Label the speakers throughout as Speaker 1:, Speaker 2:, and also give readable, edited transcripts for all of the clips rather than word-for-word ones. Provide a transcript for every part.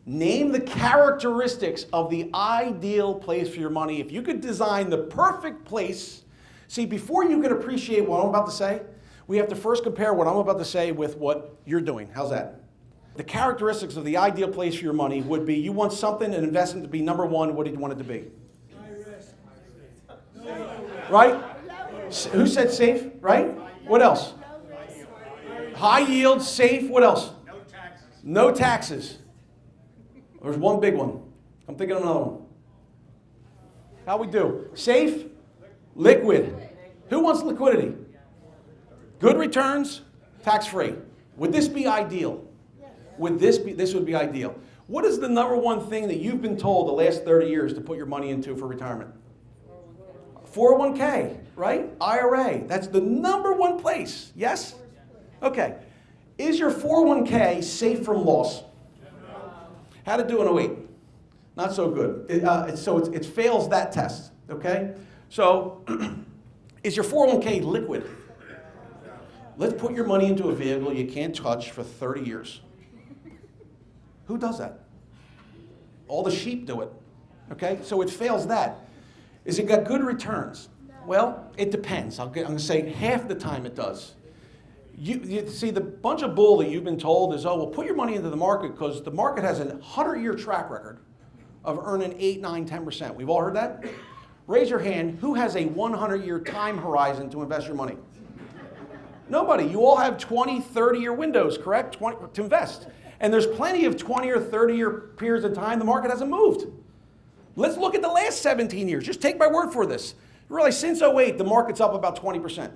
Speaker 1: Name the characteristics of the ideal place for your money. If you could design the perfect place, see, before you can appreciate what I'm about to say, we have to first compare what I'm about to say with what you're doing. How's that? The characteristics of the ideal place for your money would be you want something, an investment to be number one. What do you want it to be?
Speaker 2: High risk.
Speaker 1: Right? Who said safe? Right? What else? High yield, safe. What else?
Speaker 2: No taxes.
Speaker 1: No taxes. There's one big one. I'm thinking of another one. How we do? Safe, liquid. Who wants liquidity? Good returns, tax-free. Would this be ideal? This would be ideal. What is the number one thing that you've been told the last 30 years to put your money into for retirement? 401k, right? IRA. That's the number one place. Yes? Okay. Is your 401k safe from loss? How to do in 08? Not so good. It fails that test. Okay? So, is your 401k liquid? Let's put your money into a vehicle you can't touch for 30 years. Who does that? All the sheep do it. Okay? So it fails that. Is it got good returns? Well, it depends. I'm going to say half the time it does. You see, the bunch of bull that you've been told is, oh, well, put your money into the market because the market has a 100-year track record of earning 8, 9, 10%. We've all heard that? Raise your hand. Who has a 100-year time horizon to invest your money? Nobody. You all have 20, 30-year windows, correct, to invest. And there's plenty of 20 or 30-year periods of time the market hasn't moved. Let's look at the last 17 years. Just take my word for this. Really, since 08, the market's up about 20%.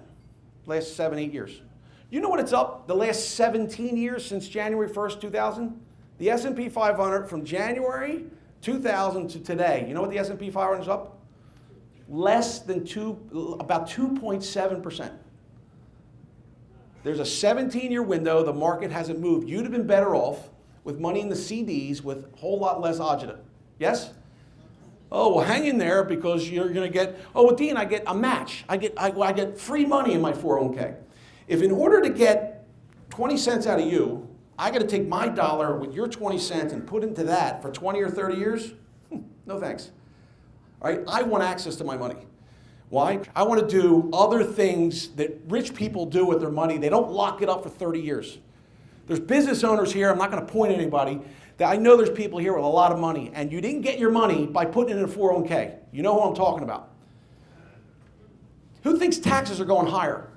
Speaker 1: Last 7, 8 years. You know what it's up the last 17 years since January 1st, 2000? The S&P 500 from January 2000 to today. You know what the S&P 500 is up? Less than about 2.7%. There's a 17-year window. The market hasn't moved. You'd have been better off with money in the CDs with a whole lot less agita. Yes? Oh, well, hang in there because you're going to get, oh, well, Dean, I get a match. I get free money in my 401k. If in order to get 20 cents out of you, I got to take my dollar with your 20 cents and put into that for 20 or 30 years, no thanks. All right? I want access to my money. Why? I want to do other things that rich people do with their money. They don't lock it up for 30 years. There's business owners here, I'm not going to point at anybody, that I know there's people here with a lot of money, and you didn't get your money by putting it in a 401k. You know who I'm talking about. Who thinks taxes are going higher?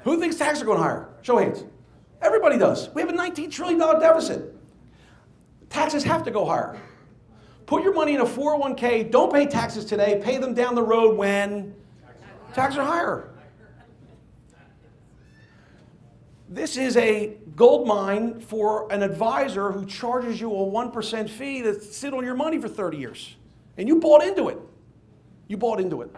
Speaker 1: Who thinks taxes are going higher? Show of hands. Everybody does. We have a $19 trillion deficit. Taxes have to go higher. Put your money in a 401k. Don't pay taxes today. Pay them down the road when taxes are higher. This is a gold mine for an advisor who charges you a 1% fee to sit on your money for 30 years. And you bought into it. You bought into it.